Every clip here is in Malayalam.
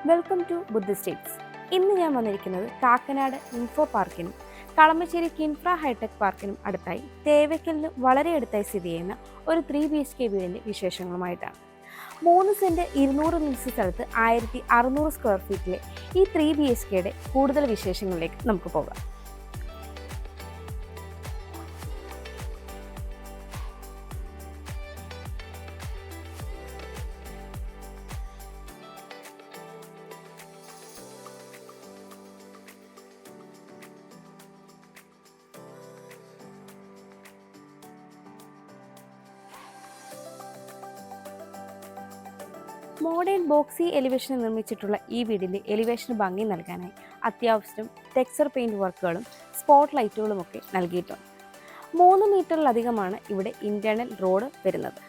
Welcome to ബുദ്ധിസ്റ്റേറ്റ്സ്. ഇന്ന് ഞാൻ വന്നിരിക്കുന്നത് കാക്കനാട് ഇൻഫോ പാർക്കിനും കളമശ്ശേരി കിൻഫ്ര ഹൈടെക് പാർക്കിനും അടുത്തായി തേവയ്ക്കലിന് വളരെ അടുത്തായി സ്ഥിതി ചെയ്യുന്ന ഒരു 3 BHK വീടിൻ്റെ വിശേഷങ്ങളുമായിട്ടാണ്. 3 സെൻറ്റ് 200 മില്ലി സ്ഥലത്ത് 1600 സ്ക്വയർ ഫീറ്റിലെ ഈ 3 BHKയുടെ കൂടുതൽ വിശേഷങ്ങളിലേക്ക് നമുക്ക് പോകാം. മോഡേൺ ബോക്സി എലിവേഷന് നിർമ്മിച്ചിട്ടുള്ള ഈ വീടിൻ്റെ എലിവേഷന് ഭംഗി നൽകാനായി അത്യാവശ്യം ടെക്സ്ചർ പെയിൻറ് വർക്കുകളും സ്പോട്ട് ലൈറ്റുകളുമൊക്കെ നൽകിയിട്ടുണ്ട്. 3 മീറ്ററിലധികമാണ് ഇവിടെ ഇൻറ്റേർണൽ റോഡ് വരുന്നത്.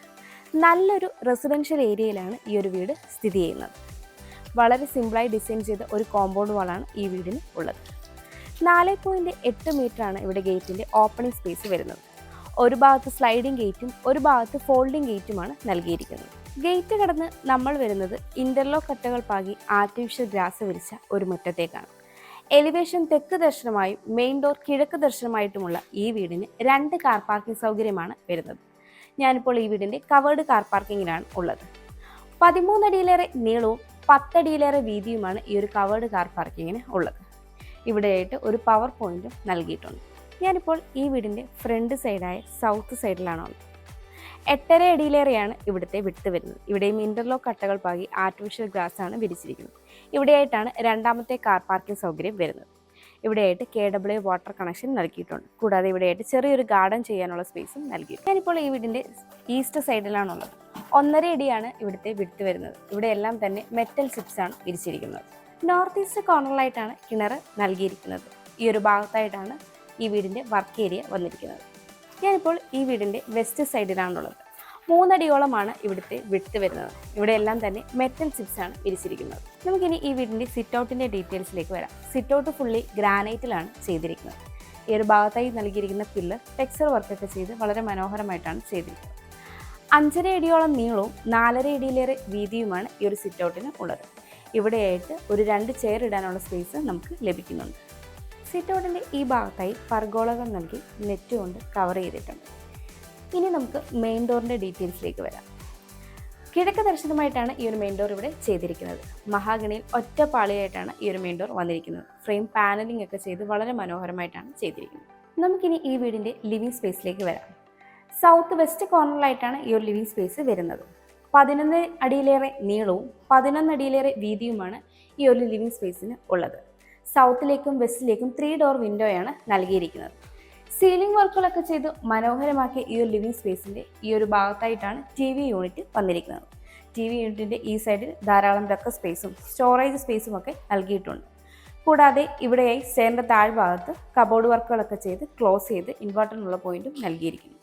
നല്ലൊരു റെസിഡൻഷ്യൽ ഏരിയയിലാണ് ഈ ഒരു വീട് സ്ഥിതി ചെയ്യുന്നത്. വളരെ സിമ്പിളായി ഡിസൈൻ ചെയ്ത ഒരു കോമ്പൗണ്ട് വാളാണ് ഈ വീടിന് ഉള്ളത്. 4.8 മീറ്ററാണ് ഇവിടെ ഗേറ്റിൻ്റെ ഓപ്പണിംഗ് സ്പേസ് വരുന്നത്. ഒരു ഭാഗത്ത് സ്ലൈഡിംഗ് ഗേറ്റും ഒരു ഭാഗത്ത് ഫോൾഡിംഗ് ഗേറ്റുമാണ് നൽകിയിരിക്കുന്നത്. ഗേറ്റ് കടന്ന് നമ്മൾ വരുന്നത് ഇൻ്റർലോക്ക് കട്ടകൾ പാകി ആർട്ടിഫിഷ്യൽ ഗ്രാസ് വിരിച്ച ഒരു മുറ്റത്തേക്കാണ്. എലിവേഷൻ തെക്ക് ദർശനമായും മെയിൻ ഡോർ കിഴക്ക് ദർശനമായിട്ടുമുള്ള ഈ വീടിന് 2 കാർ പാർക്കിംഗ് സൗകര്യമാണ് വരുന്നത്. ഞാനിപ്പോൾ ഈ വീടിൻ്റെ കവേർഡ് കാർ പാർക്കിങ്ങിലാണ് ഉള്ളത്. 13 അടിയിലേറെ നീളവും 10 അടിയിലേറെ വീതിയുമാണ് ഈ ഒരു കവേർഡ് കാർ പാർക്കിങ്ങിന് ഉള്ളത്. ഇവിടെയായിട്ട് ഒരു പവർ പോയിന്റും നൽകിയിട്ടുണ്ട്. ഞാനിപ്പോൾ ഈ വീടിൻ്റെ ഫ്രണ്ട് സൈഡായ സൗത്ത് സൈഡിലാണുള്ളത്. 8.5 അടിയിലേറെയാണ് ഇവിടുത്തെ വിട്ത് വരുന്നത്. ഇവിടെയും ഇൻ്റർലോക്ക് കട്ടകൾ പാകി ആർട്ടിഫിഷ്യൽ ഗ്രാസ് ആണ് വിരിച്ചിരിക്കുന്നത്. ഇവിടെയായിട്ടാണ് 2ാമത്തെ കാർ പാർക്കിംഗ് സൗകര്യം വരുന്നത്. ഇവിടെയായിട്ട് KW വാട്ടർ കണക്ഷൻ നൽകിയിട്ടുണ്ട്. കൂടാതെ ഇവിടെയായിട്ട് ചെറിയൊരു ഗാർഡൻ ചെയ്യാനുള്ള സ്പേസും നൽകിയിട്ടുണ്ട്. ഞാനിപ്പോൾ ഈ വീടിൻ്റെ ഈസ്റ്റ് സൈഡിലാണുള്ളത്. 1.5 അടിയാണ് ഇവിടുത്തെ വിട്ത് വരുന്നത്. ഇവിടെ എല്ലാം തന്നെ മെറ്റൽ ചിപ്സ് ആണ് വിരിച്ചിരിക്കുന്നത്. നോർത്ത് ഈസ്റ്റ് കോർണറിലായിട്ടാണ് കിണർ നൽകിയിരിക്കുന്നത്. ഈ ഒരു ഭാഗത്തായിട്ടാണ് ഈ വീടിൻ്റെ വർക്ക് ഏരിയ വന്നിരിക്കുന്നത്. ഞാനിപ്പോൾ ഈ വീടിൻ്റെ വെസ്റ്റ് സൈഡിലാണുള്ളത്. 3 അടിയോളമാണ് ഇവിടുത്തെ വിട്ത് വരുന്നത്. ഇവിടെ എല്ലാം തന്നെ മെറ്റൽ ചിപ്സ് ആണ് വിരിച്ചിരിക്കുന്നത്. നമുക്കിനി ഈ വീടിൻ്റെ സിറ്റ് ഔട്ടിൻ്റെ ഡീറ്റെയിൽസിലേക്ക് വരാം. സിറ്റ് ഔട്ട് ഫുള്ളി ഗ്രാനൈറ്റിലാണ് ചെയ്തിരിക്കുന്നത്. ഈ ഒരു ഭാഗത്തായി നൽകിയിരിക്കുന്ന പില്ലർ ടെക്സ്ചർ വർക്കൊക്കെ ചെയ്ത് വളരെ മനോഹരമായിട്ടാണ് ചെയ്തിരിക്കുന്നത്. 5.5 അടിയോളം നീളവും 4.5 അടിയിലേറെ വീതിയുമാണ് ഈ ഒരു സിറ്റ് ഔട്ടിന് ഉള്ളത്. ഇവിടെയായിട്ട് ഒരു 2 ചെയർ ഇടാനുള്ള സ്പേസ് നമുക്ക് ലഭിക്കുന്നുണ്ട്. സിറ്റ് ഔട്ടിൻ്റെ ഈ ഭാഗത്തായി പർഗോളകൾ നൽകി നെറ്റ് കൊണ്ട് കവർ ചെയ്തിട്ടുണ്ട്. ഇനി നമുക്ക് മെയിൻ ഡോറിൻ്റെ ഡീറ്റെയിൽസിലേക്ക് വരാം. കിഴക്ക് ദർശനമായിട്ടാണ് ഈ ഒരു മെയിൻ ഡോർ ഇവിടെ ചെയ്തിരിക്കുന്നത്. മഹാഗണിയിൽ ഒറ്റ പാളിയായിട്ടാണ് ഈ ഒരു മെയിൻ ഡോർ വന്നിരിക്കുന്നത്. ഫ്രെയിം പാനലിംഗ് ഒക്കെ ചെയ്ത് വളരെ മനോഹരമായിട്ടാണ് ചെയ്തിരിക്കുന്നത്. നമുക്കിനി ഈ വീടിൻ്റെ ലിവിംഗ് സ്പേസിലേക്ക് വരാം. സൗത്ത് വെസ്റ്റ് കോർണറിലായിട്ടാണ് ഈ ഒരു ലിവിംഗ് സ്പേസ് വരുന്നത്. 11 അടിയിലേറെ നീളവും 11 അടിയിലേറെ വീതിയുമാണ് ഈ ഒരു ലിവിംഗ് സ്പേസിന് ഉള്ളത്. സൗത്തിലേക്കും വെസ്റ്റിലേക്കും 3 ഡോർ വിൻഡോയാണ് നൽകിയിരിക്കുന്നത്. സീലിംഗ് വർക്കുകളൊക്കെ ചെയ്ത് മനോഹരമാക്കിയ ഈ ഒരു ലിവിംഗ് സ്പേസിൻ്റെ ഈ ഒരു ഭാഗത്തായിട്ടാണ് TV യൂണിറ്റ് വന്നിരിക്കുന്നത്. TV യൂണിറ്റിൻ്റെ ഈ സൈഡിൽ ധാരാളം ഡെക്കർ സ്പേസും സ്റ്റോറേജ് സ്പേസും ഒക്കെ നൽകിയിട്ടുണ്ട്. കൂടാതെ ഇവിടെയായി സ്റ്റെയറിൻ്റെ താഴ്ഭാഗത്ത് കബോർഡ് വർക്കുകളൊക്കെ ചെയ്ത് ക്ലോസ് ചെയ്ത് ഇൻവെർട്ടറിനുള്ള പോയിന്റും നൽകിയിരിക്കുന്നു.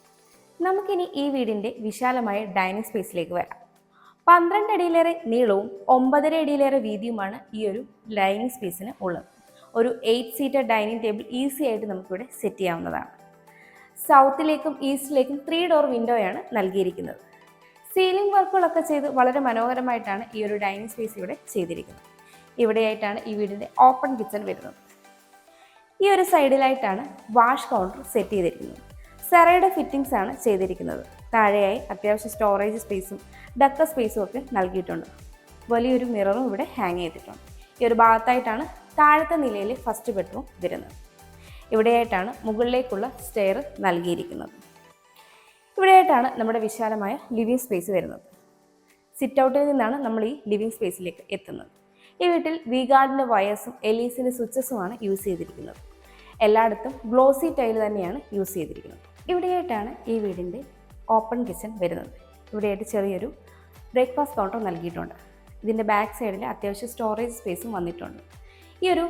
നമുക്കിനി ഈ വീടിൻ്റെ വിശാലമായ ഡൈനിങ് സ്പേസിലേക്ക് വരാം. 12 അടിയിലേറെ നീളവും 9.5 അടിയിലേറെ വീതിയുമാണ് ഈ ഒരു ഡൈനിങ് സ്പേസിന് ഉള്ളത്. ഒരു 8 സീറ്റർ ഡൈനിങ് ടേബിൾ ഈസി ആയിട്ട് നമുക്കിവിടെ സെറ്റ് ചെയ്യാവുന്നതാണ്. സൗത്തിലേക്കും ഈസ്റ്റിലേക്കും 3 ഡോർ വിൻഡോയാണ് നൽകിയിരിക്കുന്നത്. സീലിംഗ് വർക്കുകളൊക്കെ ചെയ്ത് വളരെ മനോഹരമായിട്ടാണ് ഈ ഒരു ഡൈനിങ് സ്പേസ് ഇവിടെ ചെയ്തിരിക്കുന്നത്. ഇവിടെയായിട്ടാണ് ഈ വീടിൻ്റെ ഓപ്പൺ കിച്ചൺ വരുന്നത്. ഈ ഒരു സൈഡിലായിട്ടാണ് വാഷ് കൗണ്ടർ സെറ്റ് ചെയ്തിരിക്കുന്നത്. സെറയുടെ ഫിറ്റിംഗ്സ് ആണ് ചെയ്തിരിക്കുന്നത്. താഴെയായി അത്യാവശ്യം സ്റ്റോറേജ് സ്പേസും ഡെക്കർ സ്പേസും ഒക്കെ നൽകിയിട്ടുണ്ട്. വലിയൊരു മിററും ഇവിടെ ഹാങ് ചെയ്തിട്ടുണ്ട്. ഈ ഒരു ഭാഗത്തായിട്ടാണ് താഴത്തെ നിലയിൽ ഫസ്റ്റ് ബെഡ്റൂം വരുന്നത്. ഇവിടെയായിട്ടാണ് മുകളിലേക്കുള്ള സ്റ്റെയർ നൽകിയിരിക്കുന്നത്. ഇവിടെയായിട്ടാണ് നമ്മുടെ വിശാലമായ ലിവിംഗ് സ്പേസ് വരുന്നത്. സിറ്റ് ഔട്ടിൽ നിന്നാണ് നമ്മൾ ഈ ലിവിംഗ് സ്പേസിലേക്ക് എത്തുന്നത്. ഈ വീട്ടിൽ വി-ഗാർഡിൻ്റെ വയേഴ്സും LECൻ്റെ സ്വിച്ചസുമാണ് യൂസ് ചെയ്തിരിക്കുന്നത്. എല്ലായിടത്തും ഗ്ലോസി ടൈൽ തന്നെയാണ് യൂസ് ചെയ്തിരിക്കുന്നത്. ഇവിടെയായിട്ടാണ് ഈ വീടിൻ്റെ ഓപ്പൺ കിച്ചൺ വരുന്നത്. ഇവിടെയായിട്ട് ചെറിയൊരു ബ്രേക്ക്ഫാസ്റ്റ് കൗണ്ടർ നൽകിയിട്ടുണ്ട്. ഇതിൻ്റെ ബാക്ക് സൈഡിൽ അത്യാവശ്യം സ്റ്റോറേജ് സ്പേസും വന്നിട്ടുണ്ട്. ഈ ഒരു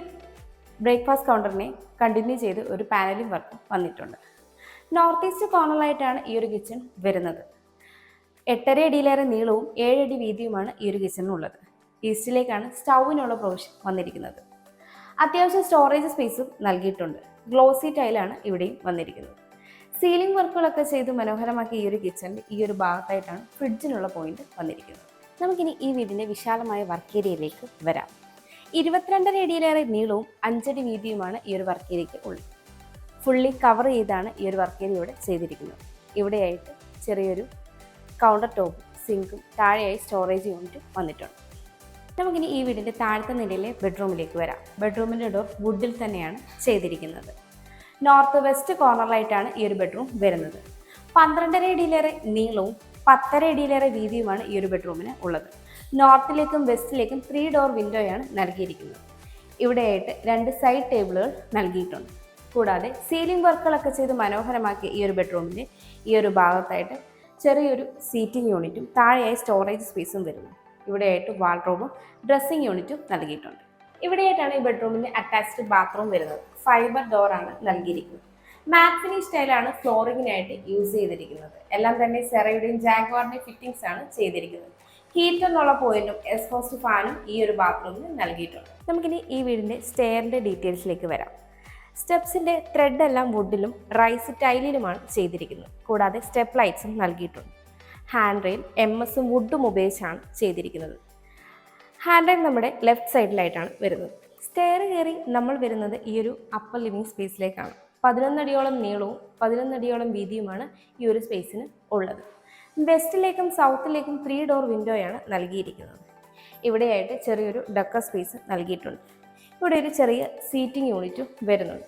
ബ്രേക്ക്ഫാസ്റ്റ് കൗണ്ടറിനെ കണ്ടിന്യൂ ചെയ്ത് ഒരു പാനലിംഗ് വർക്കും വന്നിട്ടുണ്ട്. നോർത്ത് ഈസ്റ്റ് കോർണറിലായിട്ടാണ് ഈ ഒരു കിച്ചൺ വരുന്നത്. 8.5 അടിയിലേറെ നീളവും 7 അടി വീതിയുമാണ് ഈ ഒരു കിച്ചണിനുള്ളത്. ഈസ്റ്റിലേക്കാണ് സ്റ്റൗവിനുള്ള പ്രൊവിഷൻ വന്നിരിക്കുന്നത്. അത്യാവശ്യം സ്റ്റോറേജ് സ്പേസും നൽകിയിട്ടുണ്ട്. ഗ്ലോസി ടൈലാണ് ഇവിടെയും വന്നിരിക്കുന്നത്. സീലിംഗ് വർക്കുകളൊക്കെ ചെയ്ത് മനോഹരമാക്കിയ ഈ ഒരു കിച്ചണിൽ ഈ ഒരു ഭാഗത്തായിട്ടാണ് ഫ്രിഡ്ജിനുള്ള പോയിന്റ് വന്നിരിക്കുന്നത്. നമുക്കിനി ഈ വീടിൻ്റെ വിശാലമായ വർക്ക് ഏരിയയിലേക്ക് വരാം. 22.5 അടിയിലേറെ നീളവും 5 അടി വീതിയുമാണ് ഈ ഒരു വർക്ക് ഏരിയയ്ക്ക് ഉള്ളത്. ഫുള്ളി കവർ ചെയ്താണ് ഈ ഒരു വർക്ക് ഏരിയ ഇവിടെ ചെയ്തിരിക്കുന്നത്. ഇവിടെയായിട്ട് ചെറിയൊരു കൗണ്ടർ ടോപ്പും സിങ്കും താഴെയായി സ്റ്റോറേജ് യൂണിറ്റും വന്നിട്ടുണ്ട്. നമുക്കിനി ഈ വീടിൻ്റെ താഴത്തെ നിലയിലെ ബെഡ്റൂമിലേക്ക് വരാം. ബെഡ്റൂമിൻ്റെ ഡോർ വുഡിൽ തന്നെയാണ് ചെയ്തിരിക്കുന്നത്. നോർത്ത് വെസ്റ്റ് കോർണറിലായിട്ടാണ് ഈ ഒരു ബെഡ്റൂം വരുന്നത്. 12.5 അടിയിലേറെ നീളവും 10.5 അടിയിലേറെ വീതിയുമാണ് ഈ ഒരു ബെഡ്റൂമിന് ഉള്ളത്. നോർത്തിലേക്കും വെസ്റ്റിലേക്കും 3 ഡോർ വിൻഡോയാണ് നൽകിയിരിക്കുന്നത്. ഇവിടെയായിട്ട് 2 സൈഡ് ടേബിളുകൾ നൽകിയിട്ടുണ്ട്. കൂടാതെ സീലിംഗ് വർക്കുകളൊക്കെ ചെയ്ത് മനോഹരമാക്കിയ ഈ ഒരു ബെഡ്റൂമിൻ്റെ ഈ ഒരു ഭാഗത്തായിട്ട് ചെറിയൊരു സീറ്റിംഗ് യൂണിറ്റും താഴെയായി സ്റ്റോറേജ് സ്പേസും വരുന്നു. ഇവിടെയായിട്ട് വാൾഡ്രോബും ഡ്രസ്സിംഗ് യൂണിറ്റും നൽകിയിട്ടുണ്ട്. ഇവിടെയായിട്ടാണ് ഈ ബെഡ്റൂമിൻ്റെ അറ്റാച്ച്ഡ് ബാത്റൂം വരുന്നത്. ഫൈബർ ഡോറാണ് നൽകിയിരിക്കുന്നത്. മാറ്റ് ഫിനിഷ് സ്റ്റൈലാണ് ഫ്ലോറിങ്ങിനായിട്ട് യൂസ് ചെയ്തിരിക്കുന്നത്. എല്ലാം തന്നെ സെറയുടെയും ജാഗ്വാറിൻ്റെയും ഫിറ്റിംഗ്സ് ആണ് ചെയ്തിരിക്കുന്നത്. ഹീറ്റർ എന്നുള്ള പോയിന്റും എക്സ്പോസ്റ്റ് ഫാനും ഈ ഒരു ബാത്റൂമിന് നൽകിയിട്ടുണ്ട്. നമുക്കിനി ഈ വീടിൻ്റെ സ്റ്റെയറിൻ്റെ ഡീറ്റെയിൽസിലേക്ക് വരാം. സ്റ്റെപ്സിൻ്റെ ത്രെഡ് എല്ലാം വുഡിലും റൈസ് ടൈലിലുമാണ് ചെയ്തിരിക്കുന്നത്. കൂടാതെ സ്റ്റെപ്പ് ലൈറ്റ്സും നൽകിയിട്ടുണ്ട്. ഹാൻഡ് റെയിൽ MS വുഡും ഉപയോഗിച്ചാണ് ചെയ്തിരിക്കുന്നത്. ഹാൻഡ് റെയിൽ നമ്മുടെ ലെഫ്റ്റ് സൈഡിലായിട്ടാണ് വരുന്നത്. സ്റ്റെയർ കയറി നമ്മൾ വരുന്നത് ഈ ഒരു അപ്പർ ലിവിങ് സ്പേസിലേക്കാണ്. 11 അടിയോളം നീളവും 11 അടിയോളം വീതിയുമാണ് ഈ ഒരു സ്പേസിന് ഉള്ളത്. വെസ്റ്റിലേക്കും സൗത്തിലേക്കും 3 ഡോർ വിൻഡോയാണ് നൽകിയിരിക്കുന്നത്. ഇവിടെയായിട്ട് ചെറിയൊരു ഡക്കർ സ്പേസ് നൽകിയിട്ടുണ്ട്. ഇവിടെ ഒരു ചെറിയ സീറ്റിംഗ് യൂണിറ്റും വരുന്നുണ്ട്.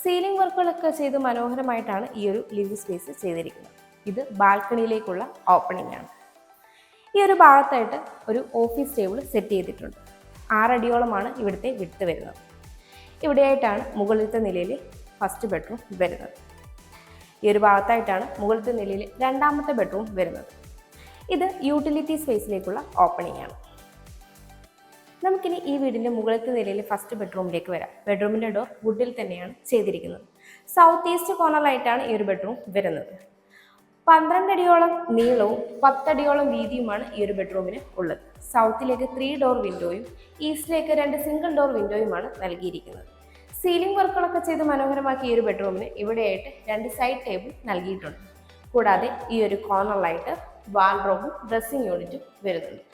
സീലിംഗ് വർക്കുകളൊക്കെ ചെയ്ത് മനോഹരമായിട്ടാണ് ഈ ഒരു ലിവിംഗ് സ്പേസ് ചെയ്തിരിക്കുന്നത്. ഇത് ബാൽക്കണിയിലേക്കുള്ള ഓപ്പണിംഗ് ആണ്. ഈ ഒരു ഭാഗത്തായിട്ട് ഒരു ഓഫീസ് ടേബിൾ സെറ്റ് ചെയ്തിട്ടുണ്ട്. 6 അടിയോളമാണ് ഇവിടുത്തെ വിഡ്ത് വരുന്നത്. ഇവിടെയായിട്ടാണ് മുകളിലത്തെ നിലയിൽ ഫസ്റ്റ് ബെഡ്റൂം വരുന്നത്. ഈ ഒരു ഭാഗത്തായിട്ടാണ് മുകളിലത്തെ നിലയിൽ രണ്ടാമത്തെ ബെഡ്റൂം വരുന്നത്. ഇത് യൂട്ടിലിറ്റി സ്പേസിലേക്കുള്ള ഓപ്പണിംഗ് ആണ്. നമുക്കിനി ഈ വീടിൻ്റെ മുകളിലത്തെ നിലയിൽ ഫസ്റ്റ് ബെഡ്റൂമിലേക്ക് വരാം. ബെഡ്റൂമിൻ്റെ ഡോർ വുഡിൽ തന്നെയാണ് ചെയ്തിരിക്കുന്നത്. സൗത്ത് ഈസ്റ്റ് കോർണറിലായിട്ടാണ് ഈ ഒരു ബെഡ്റൂം വരുന്നത്. 12 അടിയോളം നീളവും 10 അടിയോളം വീതിയുമാണ് ഈ ഒരു ബെഡ്റൂമിന് ഉള്ളത്. സൗത്തിലേക്ക് 3 ഡോർ വിൻഡോയും ഈസ്റ്റിലേക്ക് 2 സിംഗിൾ ഡോർ വിൻഡോയുമാണ് നൽകിയിരിക്കുന്നത്. സീലിംഗ് വർക്കുകളൊക്കെ ചെയ്ത് മനോഹരമാക്കിയ ഈ ഒരു ബെഡ്റൂമിന് ഇവിടെയായിട്ട് 2 സൈഡ് ടേബിൾ നൽകിയിട്ടുണ്ട്. കൂടാതെ ഈ ഒരു കോർണറിലായിട്ട് വാൾഡ്രോബും ഡ്രസ്സിംഗ് യൂണിറ്റും വരുന്നുണ്ട്.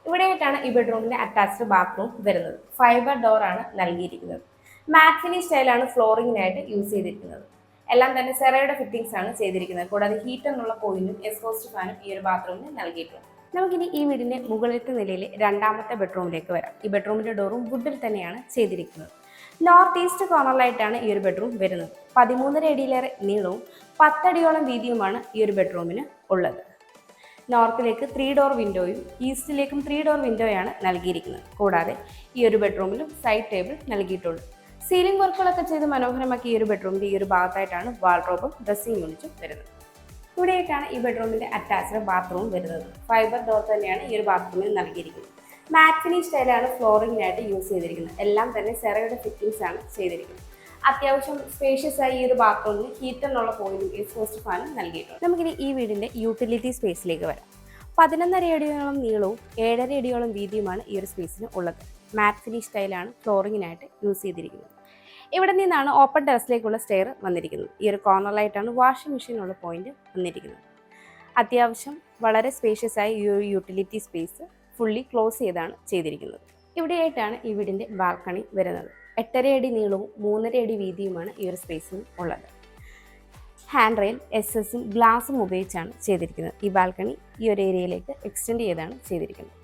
ഇവിടെയായിട്ടാണ് ഈ ബെഡ്റൂമിൻ്റെ അറ്റാച്ച്ഡ് ബാത്റൂം വരുന്നത്. ഫൈബർ ഡോറാണ് നൽകിയിരിക്കുന്നത്. മാറ്റ് ഫിനിഷ് സ്റ്റൈലാണ് ഫ്ലോറിങ്ങിനായിട്ട് യൂസ് ചെയ്തിരിക്കുന്നത്. എല്ലാം തന്നെ സെറയുടെ ഫിറ്റിംഗ്സ് ആണ് ചെയ്തിരിക്കുന്നത്. കൂടാതെ ഹീറ്റർ എന്നുള്ള പോയിന്റും എക്സ്പോസ്റ്റ് ഫാനും ഈ ഒരു ബാത്റൂമിന് നൽകിയിട്ടുണ്ട്. നമുക്കിനി ഈ വീടിൻ്റെ മുകളിലത്തെ നിലയിൽ രണ്ടാമത്തെ ബെഡ്റൂമിലേക്ക് വരാം. ഈ ബെഡ്റൂമിൻ്റെ ഡോറും വുഡിൽ തന്നെയാണ് ചെയ്തിരിക്കുന്നത്. നോർത്ത് ഈസ്റ്റ് കോർണറിലായിട്ടാണ് ഈ ഒരു ബെഡ്റൂം വരുന്നത്. 13.5 അടിയിലേറെ നീളവും 10 അടിയോളം വീതിയുമാണ് ഈ ഒരു ബെഡ്റൂമിന് ഉള്ളത്. നോർത്തിലേക്ക് 3 ഡോർ വിൻഡോയും ഈസ്റ്റിലേക്കും 3 ഡോർ വിൻഡോയാണ് നൽകിയിരിക്കുന്നത്. കൂടാതെ ഈ ഒരു ബെഡ്റൂമിലും സൈഡ് ടേബിൾ നൽകിയിട്ടുണ്ട്. സീലിംഗ് വർക്കുകളൊക്കെ ചെയ്ത് മനോഹരമാക്കി ഈ ഒരു ബെഡ്റൂമിൻ്റെ ഈ ഒരു ഭാഗത്തായിട്ടാണ് വാൾഡ്രോബും ഡ്രസ്സിംഗ് യൂണിറ്റും വരുന്നത്. ഇവിടെയായിട്ടാണ് ഈ ബെഡ്റൂമിൻ്റെ അറ്റാച്ച്ഡ് ബാത്റൂം വരുന്നത്. ഫൈബർ ഡോർ തന്നെയാണ് ഈ ഒരു ബാത്റൂമിൽ നൽകിയിരിക്കുന്നത്. മാറ്റ് ഫിനിഷ് സ്റ്റൈലാണ് ഫ്ലോറിങ്ങിനായിട്ട് യൂസ് ചെയ്തിരിക്കുന്നത്. എല്ലാം തന്നെ സെറയുടെ ഫിറ്റിംഗ്സ് ആണ് ചെയ്തിരിക്കുന്നത്. അത്യാവശ്യം സ്പേഷ്യസ് ആയി ഈ ഒരു ബാത്റൂമിന് ഹീറ്ററിനുള്ള പോയിന്റും എക്സ്പോസ്റ്റ് ഫാനും നൽകിയിട്ടുണ്ട്. നമുക്കിനി ഈ വീടിൻ്റെ യൂട്ടിലിറ്റി സ്പേസിലേക്ക് വരാം. 11.5 അടിയോളം നീളവും 7.5 അടിയോളം വീതിയുമാണ് ഈ ഒരു സ്പേസിന് ഉള്ളത്. മാറ്റ് ഫിനിഷ് സ്റ്റൈലാണ് ഫ്ലോറിങ്ങിനായിട്ട് യൂസ് ചെയ്തിരിക്കുന്നത്. ഇവിടെ നിന്നാണ് ഓപ്പൺ ടെറസിലേക്കുള്ള സ്റ്റെയർ വന്നിരിക്കുന്നത്. ഈ ഒരു കോർണറിലായിട്ടാണ് വാഷിംഗ് മെഷീനുള്ള പോയിന്റ് വന്നിരിക്കുന്നത്. അത്യാവശ്യം വളരെ സ്പേഷ്യസ് ആയി ഈ ഒരു യൂട്ടിലിറ്റി സ്പേസ് ഫുള്ളി ക്ലോസ് ചെയ്താണ് ചെയ്തിരിക്കുന്നത്. ഇവിടെയായിട്ടാണ് ഈ വീടിൻ്റെ ബാൽക്കണി വരുന്നത്. 8.5 അടി നീളവും 3.5 അടി വീതിയുമാണ് ഈ ഒരു സ്പേസിന് ഉള്ളത്. ഹാൻഡ് റെയിൽ SS ഗ്ലാസും ഉപയോഗിച്ചാണ് ചെയ്തിരിക്കുന്നത്. ഈ ബാൽക്കണി ഈ ഒരു ഏരിയയിലേക്ക് എക്സ്റ്റെൻഡ് ചെയ്താണ് ചെയ്തിരിക്കുന്നത്.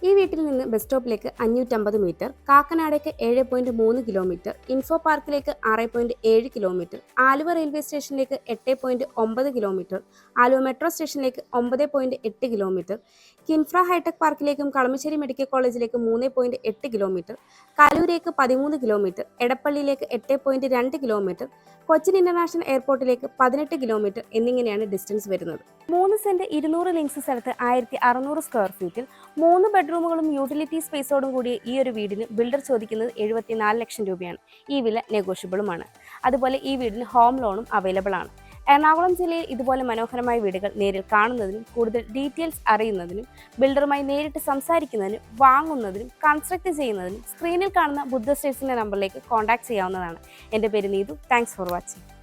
ഈ വീട്ടിൽ നിന്ന് ബസ് സ്റ്റോപ്പിലേക്ക് 550 മീറ്റർ, കാക്കനാടേക്ക് 7.3 കിലോമീറ്റർ, ഇൻഫോ പാർക്കിലേക്ക് 6.7 കിലോമീറ്റർ, ആലുവ റെയിൽവേ സ്റ്റേഷനിലേക്ക് 8.9 കിലോമീറ്റർ, ആലുവ മെട്രോ സ്റ്റേഷനിലേക്ക് 9.8 കിലോമീറ്റർ, കിൻഫ്ര ഹൈടെക് പാർക്കിലേക്കും കളമശ്ശേരി മെഡിക്കൽ കോളേജിലേക്ക് 3.8 കിലോമീറ്റർ, കലൂരേക്ക് 13 കിലോമീറ്റർ, എടപ്പള്ളിയിലേക്ക് 8.2 കിലോമീറ്റർ, കൊച്ചിൻ ഇന്റർനാഷണൽ എയർപോർട്ടിലേക്ക് 18 കിലോമീറ്റർ എന്നിങ്ങനെയാണ് ഡിസ്റ്റൻസ് വരുന്നത്. 3 സെന്റ് 200 ലിങ്സ് സ്ഥലത്ത് 1600 സ്ക്വയർ ഫീറ്റിൽ 3 ബെഡ്റൂമുകളും യൂട്ടിലിറ്റി സ്പേസോടും കൂടിയ ഈ ഒരു വീടിന് ബിൽഡർ ചോദിക്കുന്നത് 74 ലക്ഷം രൂപയാണ്. ഈ വില നെഗോഷ്യബിളുമാണ്. അതുപോലെ ഈ വീടിന് ഹോം ലോണും അവൈലബിൾ ആണ്. എറണാകുളം ജില്ലയിൽ ഇതുപോലെ മനോഹരമായ വീടുകൾ നേരിൽ കാണുന്നതിനും കൂടുതൽ ഡീറ്റെയിൽസ് അറിയുന്നതിനും ബിൽഡറുമായി നേരിട്ട് സംസാരിക്കുന്നതിനും വാങ്ങുന്നതിനും കൺസ്ട്രക്ട് ചെയ്യുന്നതിനും സ്ക്രീനിൽ കാണുന്ന ബുദ്ധ സ്റ്റേറ്റ്സിൻ്റെ നമ്പറിലേക്ക് കോൺടാക്ട് ചെയ്യാവുന്നതാണ്. എൻ്റെ പേര് നീതു. Thanks for watching.